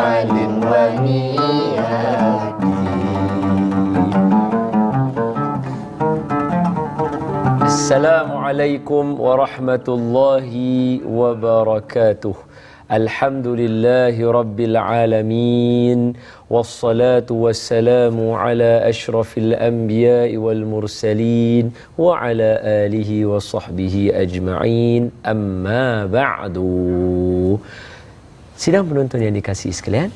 عمل ونيات. Assalamualaikum warahmatullahi wabarakatuh. Alhamdulillahi rabbil alamin. Wassalatu wassalamu ala ashrafil anbiya'i wal mursalin wa ala alihi wa sahbihi ajma'in. Amma ba'du. Sidang penonton yang dikasihi sekalian,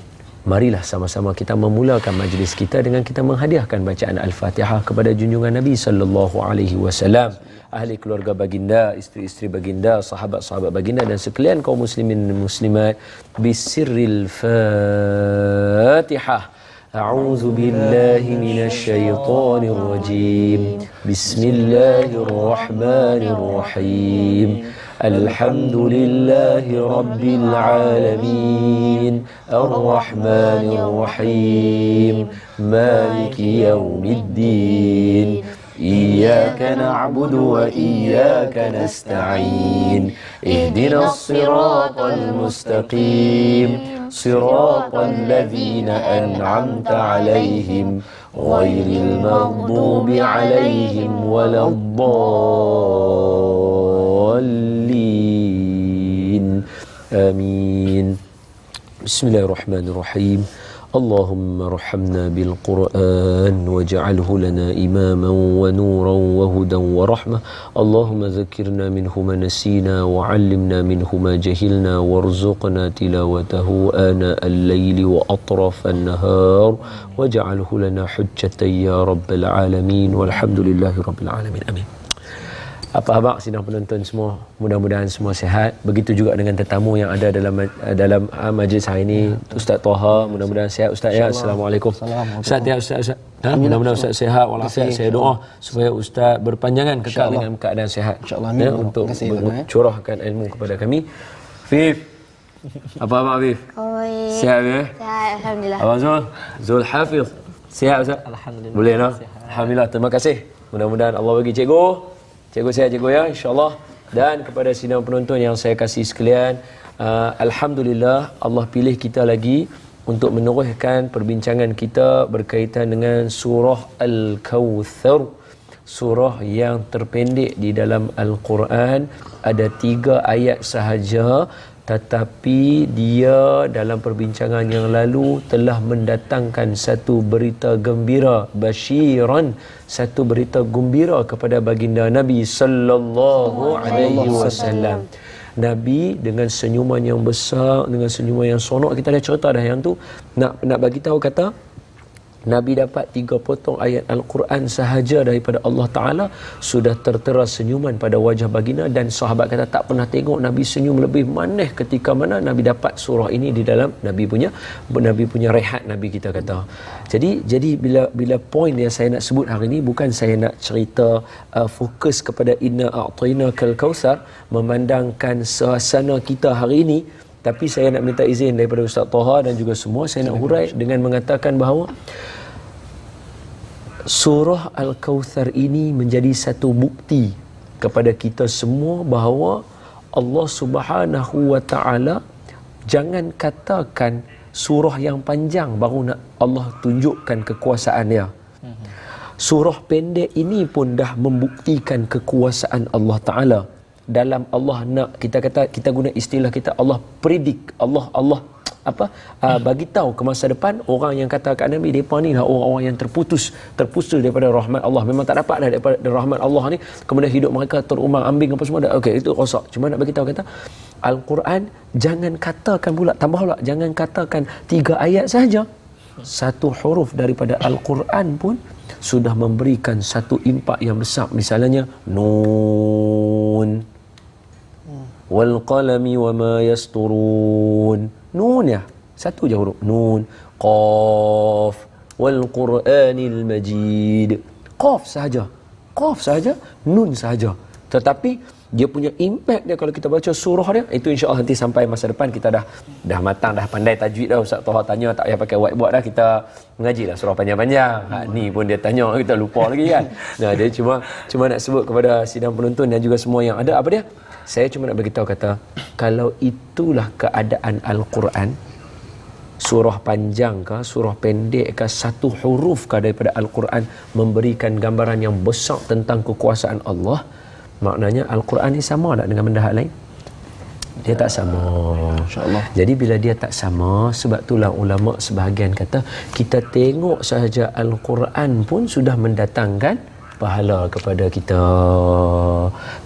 marilah sama-sama kita memulakan majlis kita dengan kita menghadiahkan bacaan Al-Fatihah kepada junjungan Nabi sallallahu alaihi wasallam, ahli keluarga baginda, isteri-isteri baginda, sahabat-sahabat baginda dan sekalian kaum muslimin dan muslimat bisirril Fatihah. A'udzu billahi minasy syaithanir rajim. Bismillahirrahmanirrahim. Alhamdulillahi rabbil alamin. Ar-Rahmanir Rahim. Maliki yaumiddin. Iyyaka na'budu wa iyyaka nasta'in. Ihdinas siratal mustaqim. Siratal ladzina an'amta 'alaihim ghairil maghdubi 'alaihim waladdallin. Amin. Bismillahirrahmanirrahim. Allahumma arhamna bil Qur'an waj'alhu lana imaman wa nuran wa hudan wa rahmah. Allahumma zakkirna minhu ma nasina wa 'allimna minhu ma jahilna warzuqna tilawatahu ana al-laili wa atraf an-nahar waj'alhu lana hujjatan ya rabbal alamin walhamdulillahi rabbil alamin. Amin. Apa khabar sidang penonton semua? Mudah-mudahan semua sihat. Begitu juga dengan tetamu yang ada dalam majlis hari ini, Ustaz Toha. Mudah-mudahan sihat Ustaz ya. Assalamualaikum. Ustaz ya, Ustaz. Mudah-mudahan Ustaz sihat walafiat. Saya doa supaya Ustaz berpanjangan kekal dengan keadaan sihat. InsyaAllah. Ya, untuk curahkan ilmu kepada kami. Fif. Apa khabar Fif? Sihat ya? Sihat, alhamdulillah. Abang Zul? Zul Hafiz. Sihat Ustaz? Alhamdulillah. Boleh no? Alhamdulillah. Terima kasih. Mudah-mudahan Allah bagi cikgu. Cikgu saya cikgu ya, insyaAllah. Dan kepada sidang penonton yang saya kasih sekalian, alhamdulillah Allah pilih kita lagi untuk meneruskan perbincangan kita berkaitan dengan surah Al-Kawthar. Surah yang terpendek di dalam Al-Quran, ada 3 ayat sahaja, tetapi dia dalam perbincangan yang lalu telah mendatangkan satu berita gembira, basyiran, satu berita gembira kepada baginda Nabi sallallahu alaihi wasallam. Nabi dengan senyuman yang besar, dengan senyuman yang sonok, kita dah cerita dah yang tu, nak bagi tahu kata Nabi dapat 3 potong ayat Al-Quran sahaja daripada Allah Ta'ala, sudah tertera senyuman pada wajah baginda, dan sahabat kata tak pernah tengok Nabi senyum lebih manis ketika mana Nabi dapat surah ini di dalam Nabi punya rehat Nabi, kita kata. Jadi bila poin yang saya nak sebut hari ini, bukan saya nak cerita fokus kepada inna a'tainakal kautsar, memandangkan suasana kita hari ini, tapi saya nak minta izin daripada Ustaz Toha dan juga semua, saya nak hurai dengan mengatakan bahawa surah Al-Kawthar ini menjadi satu bukti kepada kita semua bahawa Allah Subhanahu wa Ta'ala, jangan katakan surah yang panjang baru nak Allah tunjukkan kekuasaan dia. Surah pendek ini pun dah membuktikan kekuasaan Allah Ta'ala. Dalam Allah nak, kita kata, kita guna istilah kita, Allah predict, Allah bagi tahu ke masa depan. Orang yang kata kat Nabi, depa ni lah orang-orang yang terputus daripada rahmat Allah, memang tak dapat dah daripada rahmat Allah ni, kemudian hidup mereka terumbang-ambing apa semua dah, okey, itu rosak. Cuma nak bagi tahu kata Al-Quran, jangan katakan pula, tambah pula, jangan katakan 3 ayat saja, satu huruf daripada Al-Quran pun sudah memberikan satu impak yang besar. Misalnya Nun wal qalami wama yasturun. Nun ya, satu je huruf. Nun. Qaf wal Qur'anil Majid. Qaf sahaja. Nun sahaja. Tetapi dia punya impact dia kalau kita baca surah dia, itu insya-Allah nanti sampai masa depan kita dah matang, dah pandai tajwid dah. Ustaz Toha tanya tak payah pakai whiteboard dah, kita mengajilah surah panjang-panjang. Ni pun dia tanya, kita lupa lagi kan. Nah, dia cuma nak sebut kepada sidang penonton dan juga semua yang ada, apa dia? Saya cuma nak beritahu kata, kalau itulah keadaan Al-Quran, surah panjang ke, surah pendek ke, satu huruf ke daripada Al-Quran memberikan gambaran yang besar tentang kekuasaan Allah, maknanya Al-Quran ni sama tak dengan benda hal lain? Dia tak sama. InsyaAllah. Jadi bila dia tak sama, sebab itulah ulama sebahagian kata kita tengok sahaja Al-Quran pun sudah mendatangkan pahala kepada kita.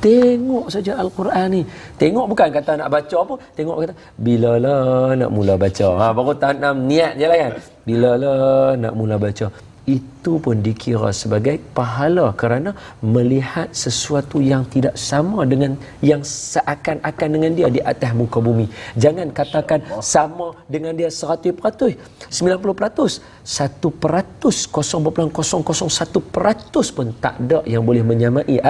Tengok saja Al-Quran ni. Tengok bukan kata nak baca apa, tengok kata bilalah nak mula baca. Baru tanam niat je lah kan. Bilalah nak mula baca. Itu pun dikira sebagai pahala kerana melihat sesuatu yang tidak sama dengan yang seakan-akan dengan dia di atas muka bumi. Jangan katakan sama dengan dia 100%, 90%, 1%, 0.001% pun tak ada yang boleh menyamai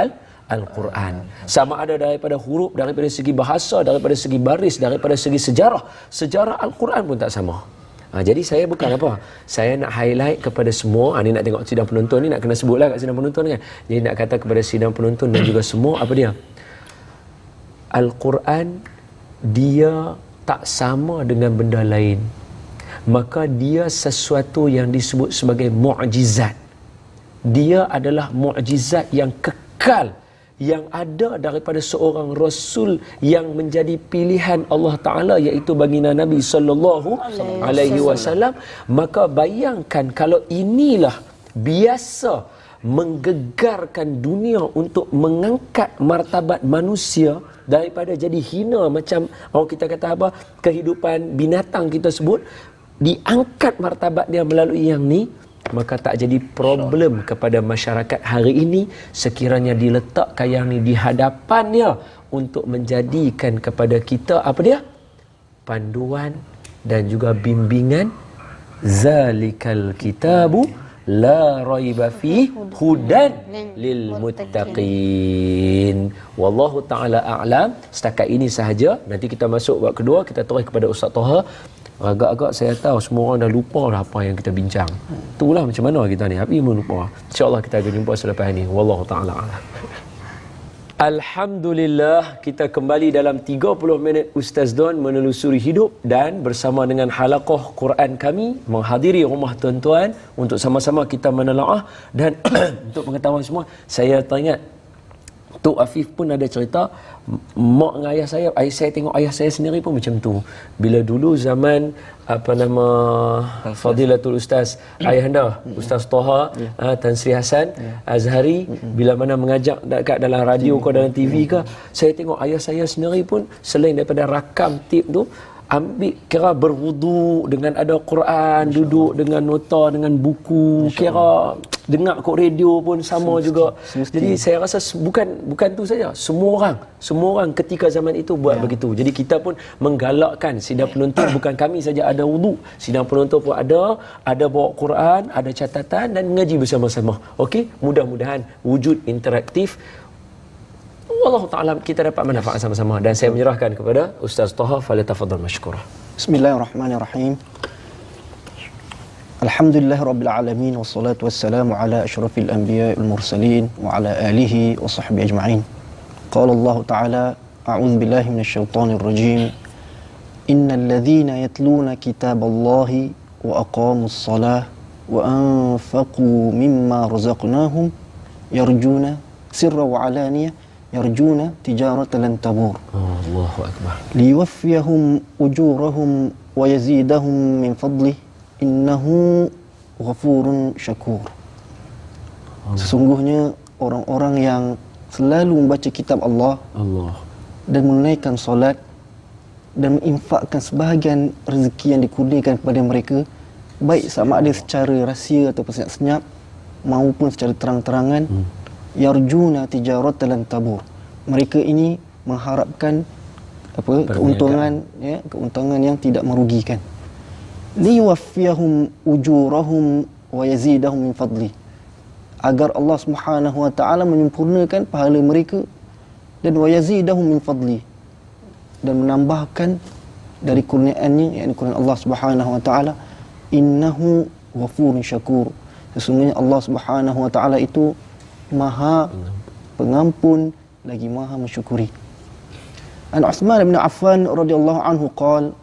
Al-Quran. Sama ada daripada huruf, daripada segi bahasa, daripada segi baris, daripada segi sejarah. Sejarah Al-Quran pun tak sama. Jadi saya bukan apa, saya nak highlight kepada semua, ni nak tengok sidang penonton ni, nak kena sebutlah kat sidang penonton kan. Jadi nak kata kepada sidang penonton dan juga semua, apa dia? Al-Quran dia tak sama dengan benda lain. Maka dia sesuatu yang disebut sebagai mukjizat. Dia adalah mukjizat yang kekal, yang ada daripada seorang rasul yang menjadi pilihan Allah Taala, iaitu baginda Nabi sallallahu alaihi wasallam. Maka bayangkan kalau inilah biasa menggegarkan dunia untuk mengangkat martabat manusia daripada jadi hina, macam orang kita kata apa, kehidupan binatang kita sebut, diangkat martabat dia melalui yang ni, maka tak jadi problem kepada masyarakat hari ini sekiranya diletakkan yang ni di hadapannya untuk menjadikan kepada kita apa dia? Panduan dan juga bimbingan. Zalikal kitabu la raiba fihi hudan lil muttaqin. Wallahu taala a'lam. Setakat ini sahaja. Nanti kita masuk bab kedua, kita terus kepada Ustaz Toha. Agak-agak saya tahu semua orang dah lupa dah apa yang kita bincang. Itulah macam mana kita ni, habis pun lupa. InsyaAllah kita akan jumpa selepas ini. Wallahu ta'ala a'lam. Alhamdulillah, kita kembali dalam 30 minit Ustaz Don menelusuri hidup, dan bersama dengan halaqah Quran kami menghadiri rumah tuan-tuan untuk sama-sama kita menelaah. Dan untuk pengetahuan semua, saya teringat Tok Afif pun ada cerita, mak dengan ayah saya tengok ayah saya sendiri pun macam tu. Bila dulu zaman apa nama Fadilatul Ustaz ayahanda Ustaz Toha Tan Sri Hasan Azhari, bila mana mengajak dekat dalam radio ke dalam TV ke, saya tengok ayah saya sendiri pun selain daripada rakam tip tu, ambil kira berwudu dengan ada Quran, duduk dengan nota, dengan buku, kira dengar kok radio pun sama juga. Jadi saya rasa bukan tu saja, semua orang ketika zaman itu buat begitu. Jadi kita pun menggalakkan sidang penonton, bukan kami saja ada wudu, sidang penonton pun ada bawa Quran, ada catatan dan mengaji bersama-sama. Okey, mudah-mudahan wujud interaktif Allah Ta'ala kita dapat manfaat sama-sama. Dan saya menyerahkan kepada Ustaz Toha, falyatafaddal mashkura. Bismillahirrahmanirrahim. Alhamdulillah Rabbil Alamin, wassalatu wassalamu ala ashrafil anbiya wal mursalin wa ala alihi wa sahbihi ajma'in. Qala Allah Ta'ala, a'udzu billahi minasyaitonir rajim. Innal ladhina yatluna kitaballahi wa aqamus salah wa anfaqu mimma razaqnahum yarjuna sirra wa alaniyah yarjuna tijaratan lan tabur. Allahu akbar. Liwaffiyahum ujurahum wa yazidahum min fadlih innahu ghafurun syakur. Sesungguhnya orang-orang yang selalu membaca kitab Allah dan menunaikan solat dan menginfakkan sebahagian rezeki yang dikurniakan kepada mereka, baik sama ada secara rahsia ataupun senyap-senyap maupun secara terang-terangan, yarjuna tijaratan lan tabur. Mereka ini mengharapkan keuntungan yang tidak merugikan. Liwaffiyahum ujurahum wa yazidahum min fadli. Agar Allah Subhanahu wa taala menyempurnakan pahala mereka, dan wa yazidahum min fadli, dan menambahkan dari kurniaannya, yakni kurniaan Allah Subhanahu wa taala. Innahu ghafurun syakur. Sesungguhnya Allah Subhanahu wa taala itu Maha Pengampun lagi Maha mensyukuri. An Uthman bin Affan radhiyallahu anhu qala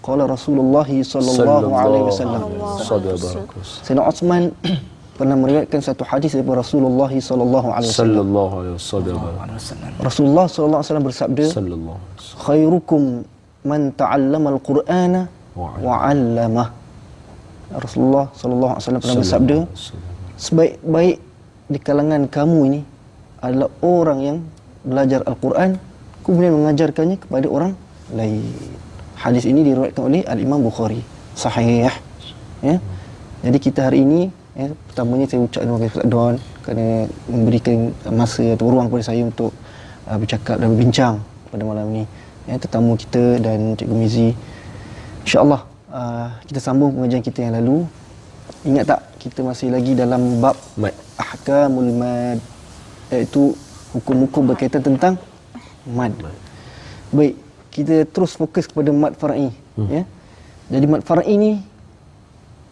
Qala Rasulullah sallallahu alaihi wasallam. Sadaqakus. Sayyidina Uthman pernah meriwayatkan satu hadis daripada Rasulullah sallallahu alaihi wasallam. Sallallahu alaihi wasallam. Rasulullah sallallahu alaihi wasallam bersabda, Sallallahu alaihi wasallam. khairukum man ta'allama al-Qur'ana wa 'allamah. Rasulullah sallallahu alaihi wasallam pernah bersabda, sebaik-baik di kalangan kamu ini adalah orang yang belajar Al-Quran kemudian mengajarkannya kepada orang lain. Hadis ini diriwayatkan oleh Al-Imam Bukhari. Sahih. Ya. Jadi kita hari ini, pertamanya saya ucapkan terima kasih Ustaz Don kerana memberikan masa atau ruang kepada saya untuk bercakap dan berbincang pada malam ini. Tetamu kita dan Cikgu Mizi. InsyaAllah kita sambung pengajian kita yang lalu. Ingat tak, kita masih lagi dalam bab Ahkamul Mad, iaitu hukum-hukum berkaitan tentang mad. Baik, kita terus fokus kepada mad far'i. Ya. Jadi mad far'i ni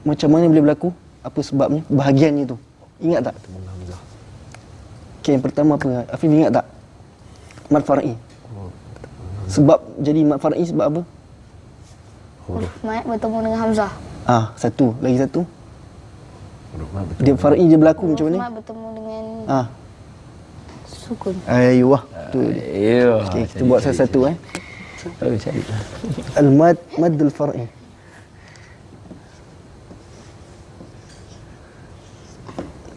macam mana boleh berlaku? Apa sebabnya? Bahagiannya tu. Ingat tak? Okey, yang pertama apa? Afif ingat tak? Mad far'i. Sebab jadi mad far'i sebab apa? Huruf mad bertemu dengan hamzah. Satu, lagi satu. Dia far'i dia berlaku macam mana? Huruf mad bertemu dengan sukun. Ayuh, tu dia. Ya. Okey, kita buat satu-satu Cari. Al-mad, maddul far'i.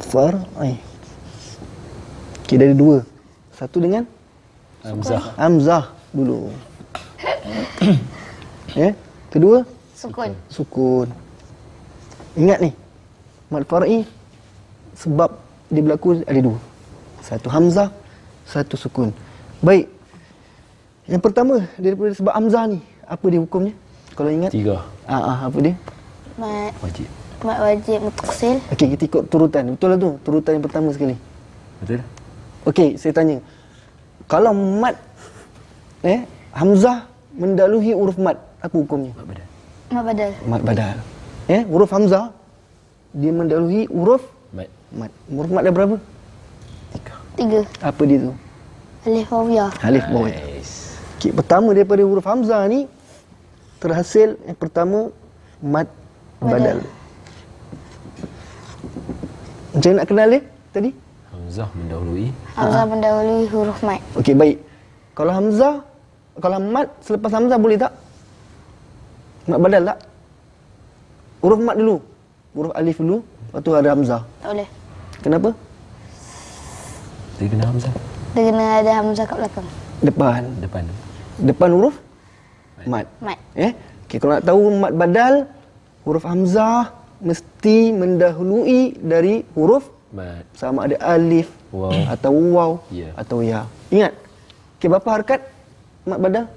Far'i. Okey, dari dua. Satu dengan hamzah dulu. Kedua Sukun. sukun. Ingat ni, mad far'i sebab dia berlaku ada dua. Satu hamzah, satu sukun. Baik. Yang pertama daripada sebab hamzah ni, apa dia hukumnya? Kalau ingat? 3. Apa dia? Mad Wajib. mad wajib mutasil. Okey, kita ikut turutan. Betul lah tu. Turutan yang pertama sekali. Betul? Okey, saya tanya. Kalau mad hamzah mendahului huruf mad, apa hukumnya? Mad badal. Mad badal. Huruf hamzah dia mendahului huruf mad. Huruf mad ada berapa? 3. Apa dia tu? Alif waw ya. Alif bawah. Okey, pertama daripada huruf hamzah ni terhasil yang pertama mad badal. Macam mana nak kenal dia tadi? Hamzah mendahului. Hamzah mendahului huruf mad. Okey, baik. Kalau hamzah, kalau mad selepas hamzah boleh tak? Mad badal tak? Huruf mad dulu. Huruf alif dulu, lepas tu ada hamzah. Tak boleh. Kenapa? Dia kena hamzah. Dia kena ada hamzah kat belakang. Depan. Depan huruf mad. Mad. Okey, kalau nak tahu mad badal, huruf hamzah mesti mendahului dari huruf Mad. sama ada alif, Waw. atau waw, Ya. atau ya. Ingat. Okey, berapa harakat mad badal?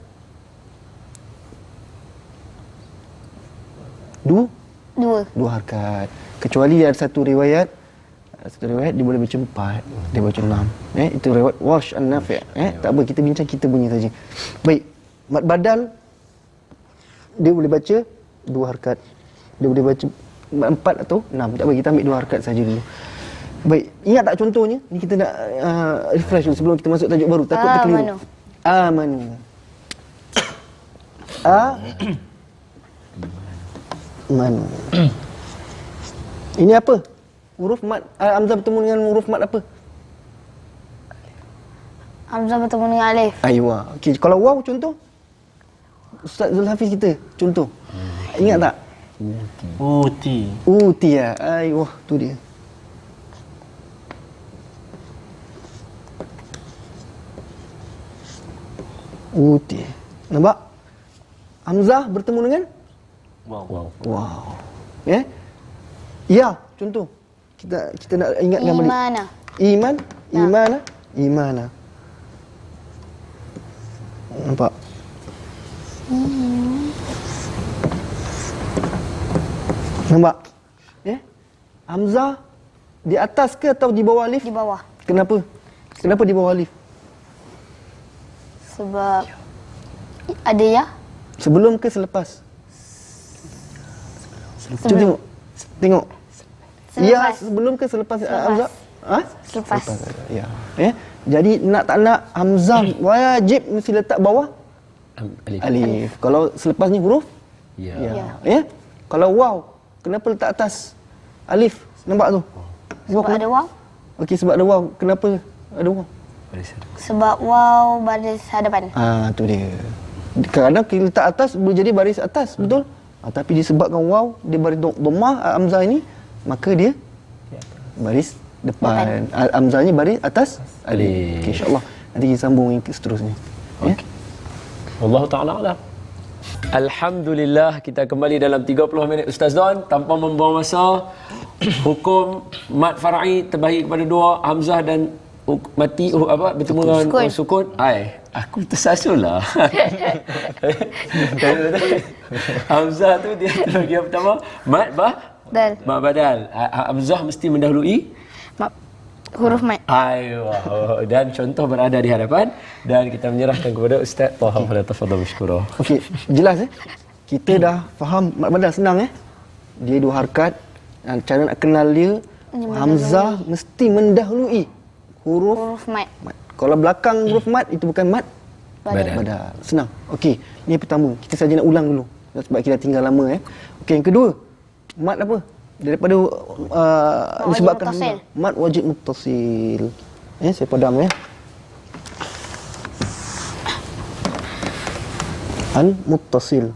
2 harakat. Kecuali ada satu riwayat dia boleh baca 4, dia baca 6. Itu riwayat Warsh an-Nafi'. Tak apa, kita bincang kita punya saja. Baik, mad badal dia boleh baca 2 harakat. Dia boleh baca 4 atau 6. Tak apa, kita ambil 2 harakat saja dulu. Baik, ingat tak contohnya? Ni kita nak refresh dulu sebelum kita masuk tajuk baru. Takut terkeliru. Amanu. Amanu. Ini apa? Huruf mad, hamzah bertemu dengan huruf mad apa? Hamzah bertemu dengan alif. Aywa. Okey, kalau waw contoh? Ustaz Zulhafiz kita contoh. Ingat tak? Uti ya. Aywa, tu dia. Uti. Nampak? Hamzah bertemu dengan wow. Ya, contoh. Kita nak ingatkan balik. Imana. Nampak? Nampak? Hamzah di atas ke atau di bawah alif? Di bawah. Kenapa? Kenapa di bawah alif? Sebab ada ya. Sebelum ke selepas? Cuba tengok. Ya, sebelum ke selepas hamzah? Selepas. Ya. Jadi nak tak nak hamzah wajib mesti letak bawah alif. Kalau selepas ni huruf Ya. Ya. Kalau waw, kenapa letak atas alif? Nampak tu? Sebab ada waw. Okey, sebab ada waw. Kenapa ada waw? Sebab waw baris hadapan. Tu dia. Kadang-kadang kita letak atas boleh jadi baris atas, betul? Tapi disebabkan waw, dia baris dhammah hamzah ini, maka dia baris depan. Hamzahnya baris atas alif. Okey, insya-Allah. Nanti kita sambung yang seterusnya. Okey. Wallahu ta'ala alam. Alhamdulillah, kita kembali dalam 30 minit Ustaz Don tanpa membuang masa. Hukum mad far'i terbahagi kepada dua, hamzah dan mati bertemu dengan sukun. Aku tersasul lah. Hamzah tu dia terbahagi yang pertama, mad badal. Hamzah mesti mendahului Huruf mad. Dan contoh berada di hadapan dan kita menyerahkan kepada Ustaz Taha. Tafadhal mashkura. Okey, jelas kita dah faham mad badal, senang Dia dua harakat. Dan cara nak kenal dia, hamzah mesti mendahului huruf mad. Kalau belakang huruf mad itu bukan mad badal. Senang. Okey, ni yang pertama. Kita saja nak ulang dulu sebab kita dah tinggal lama Okey, yang kedua, mad apa? Daripada disebabkan muttasil. Mad wajib muttasil. Saya padam Al-muttasil.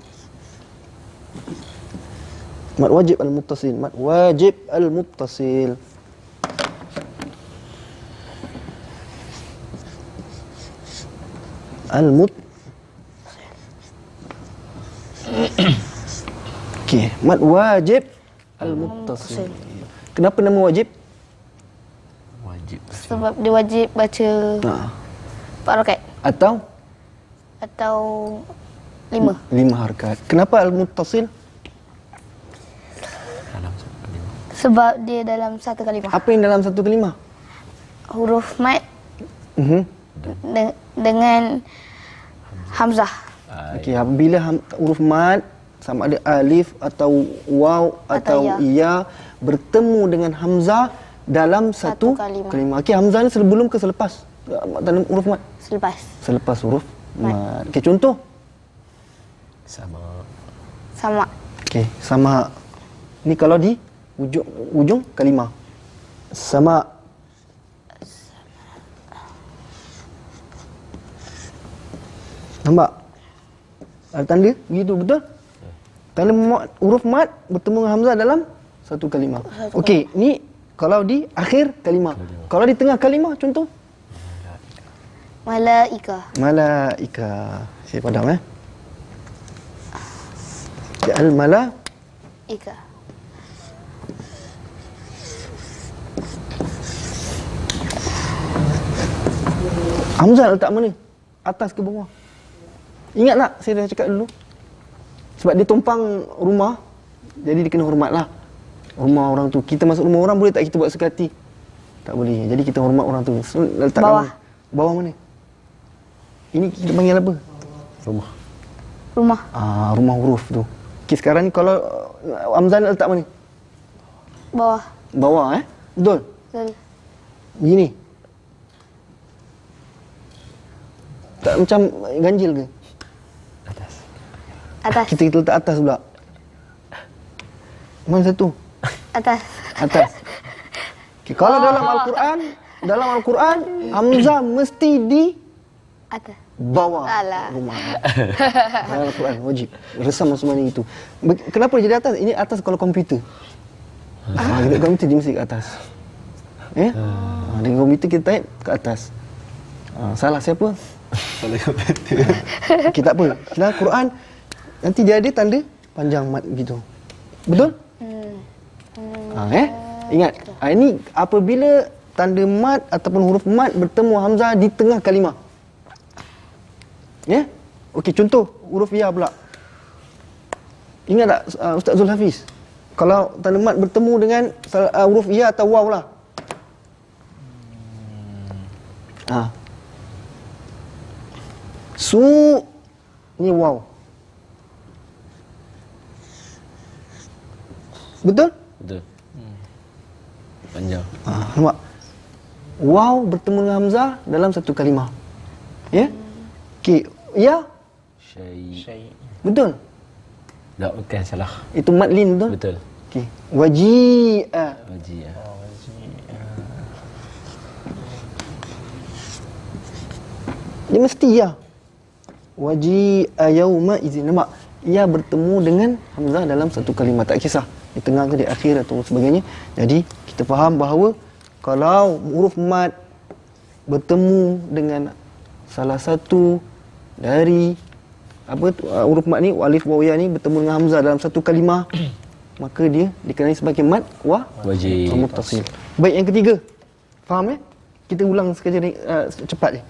Mad wajib al-muttasil. Mad wajib al-muttasil. Okey, mad wajib al-muttasil. Kenapa nama wajib? Wajib. Sebab dia wajib baca 4 rakaat atau 5 harakat. Kenapa al-muttasil? Sebab dia dalam satu kalimah. Apa yang dalam satu kalimah? Huruf mad dengan hamzah. Okey, apabila huruf mad sama ada alif atau waw atau ya bertemu dengan hamzah dalam satu kalimah. Okey, hamzah ni sebelum ke selepas dalam huruf mad? Selepas huruf mad. Okey, contoh. Sama. Okey, sama. Ni kalau di ujung kalimah. Sama. Nampak? Ada tanda begitu, betul? Tanda huruf mad bertemu dengan hamzah dalam satu kalimah. Okey, ni kalau di akhir kalimah. Kalau di tengah kalimah, contoh. Malaika. Saya padam Al-malaika. Hamzah letak mana? Atas ke bawah? Ingat tak saya dah cakap dulu? Sebab dia tumpang rumah, jadi dia kena hormatlah rumah orang tu. Kita masuk rumah orang, boleh tak kita buat suka hati? Tak boleh. Jadi kita hormat orang tu. Letak bawah. Bawah mana? Ini kita panggil apa? Rumah. Rumah huruf tu. Okey, sekarang ni kalau hamzah nak letak mana? Bawah Betul? Begini. Tak macam ganjil ke? Atas. Kita letak atas pula. Mana satu? Atas. Okay, kalau dalam Al-Quran, hamzah mesti di atas. Bawah rumah. Dalam Al-Quran wajib. Resam semua ni itu. Kenapa jadi atas? Ini atas kalau komputer. Dekat komputer dia mesti ke atas. Dengan komputer kita type ke atas. Salah siapa? Salah komputer. Okay, tak apa. Kita Quran nanti dia ada tanda panjang mat begitu. Betul? Ingat. Ini apabila tanda mat ataupun huruf mat bertemu hamzah di tengah kalimah. Okey, contoh huruf ya pula. Ingat tak Ustaz Zulhafiz? Kalau tanda mat bertemu dengan huruf ya atau waw lah. Ni waw. Betul? Panjang. Nampak? Waw bertemu dengan hamzah dalam satu kalimah. Okey, ya? Syai. Betul? Tak, bukan salah. Itu mad lin betul? Betul. Okey. Waji'a. Waji'ah. Dia mesti ya. Waji'a yauma izin. Nampak? Ia bertemu dengan hamzah dalam satu kalimah, tak kisah di tengah ke di akhir atau sebagainya. Jadi kita faham bahawa kalau huruf mad bertemu dengan salah satu dari huruf mad ni, alif waw ya ni bertemu dengan hamzah dalam satu kalimah, maka dia dikenali sebagai mad Wajib. muttasil. Baik, yang ketiga. Faham Kita ulang sekejap ni, cepat je.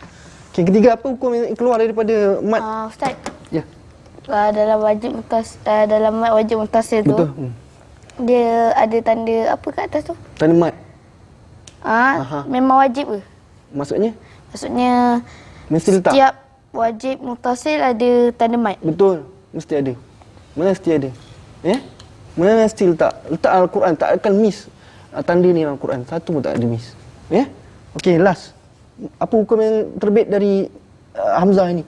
Okay, yang ketiga, apa hukum yang keluar daripada mad? Ustaz, Ya. dalam dalam mad wajib muttasil tu, Betul. dia ada tanda apa kat atas tu? Tanda mad. Aha. Memang wajib ke? Maksudnya Maksudnya mesti letak. setiap wajib muttasil ada tanda mad. Betul, mesti ada. Mana mesti ada? Mana mesti letak? Letak Al-Quran, tak akan miss tanda ni dalam Al-Quran. Satu pun tak ada miss. Okey, last. Apa hukum yang terbit dari hamzah ini?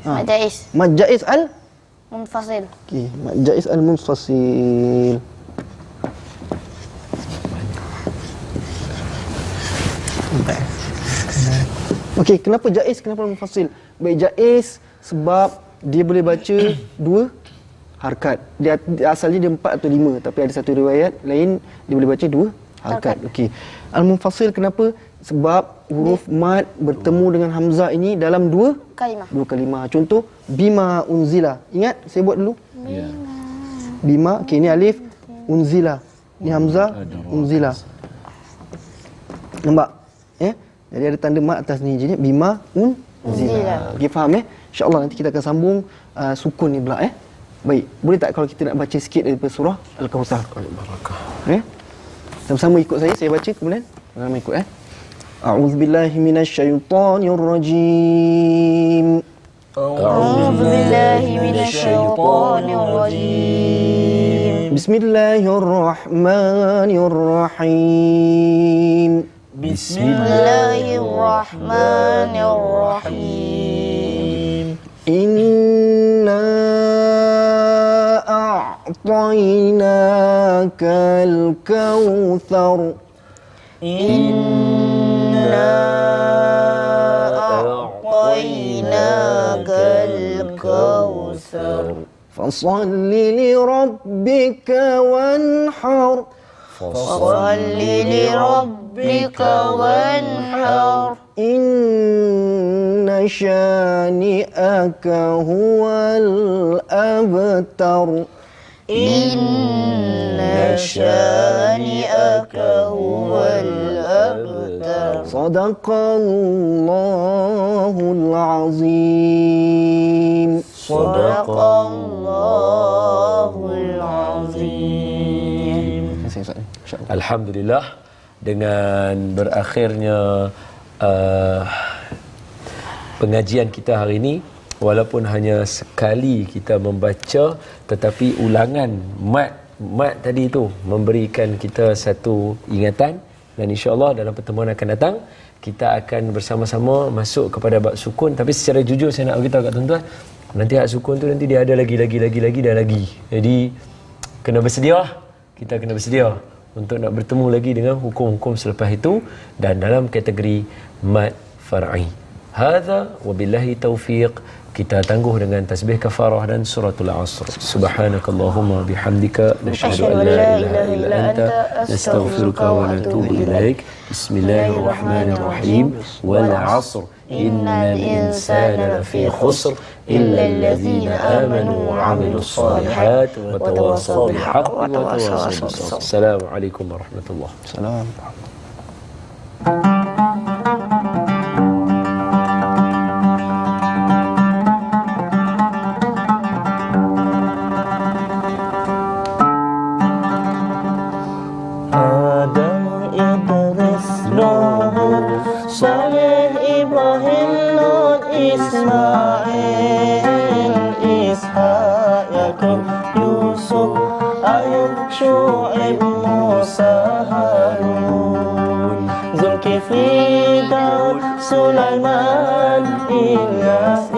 Mad jaiz. Mad jaiz Munfasil. Okey, mad jaiz al-munfasil. Okey, kenapa jaiz, kenapa munfasil? Baik, jaiz sebab dia boleh baca dua harkat. Dia asalnya dia 4 atau 5, tapi ada satu riwayat lain dia boleh baca dua harkat. Okey. Al-munfasil kenapa? Sebab huruf mad bertemu dengan hamzah ini dalam dua kalimah. Contoh bima unzila. Ingat saya buat dulu? Ya. Bima, okey, ni alif unzila. Ni hamzah unzila. Nampak? Jadi ada tanda mat atas ni. Jadi bima unzila. Okey, faham InsyaAllah nanti kita akan sambung sukun ni pula Baik, boleh tak kalau kita nak baca sikit daripada surah Al-Kautsar? Barakah. Sama-sama ikut saya baca kemudian. Sama ikut A'udzubillahi minasyaitonirrajim. A'udzubillahi minasyaitonirrajim. Bismillahirrahmanirrahim. Bismillahirrahmanirrahim. Inna a'tainakal kautsar. Inna a'tainakal kautsar. Fasalli li rabbika wanhar. Fasalli li rabbika wanhar. Inna syani'aka huwal abtar. Inna syani'aka huwal abtar. Sadaqallahul azim. Sadaqallahul azim. Alhamdulillah, dengan berakhirnya pengajian kita hari ini, walaupun hanya sekali kita membaca, tetapi ulangan mat tadi itu memberikan kita satu ingatan, dan insya-Allah dalam pertemuan akan datang kita akan bersama-sama masuk kepada bab sukun. Tapi secara jujur saya nak beritahu kat tuan-tuan, nanti hak sukun tu nanti dia ada lagi. Jadi kena bersedia, kita kena bersedia untuk nak bertemu lagi dengan hukum-hukum selepas itu dan dalam kategori mad far'i. Hadza wabillahi taufiq. Kita tangguh dengan tasbih kafarah dan suratul asr. Subhanakallahumma bihamdika nasyhadu an la ilaha illa anta nastaghfiruka wa natubu ilaik. Bismillahirrahmanirrahim. Wal 'asr innal insana lafi khusr illa alladhina amanu wa 'amilus solihat wa tawassaw bil haqqi wa tawassaw bis sabr. Assalamualaikum warahmatullahi wabarakatuh. Saleh, Ibrahim, Lut, Ismail, Ishaq, Yakub, Yusuf, Ayub, Syu'aib, Musa, Harun, Zulkifli, Daud, Sulaiman, Ilyas,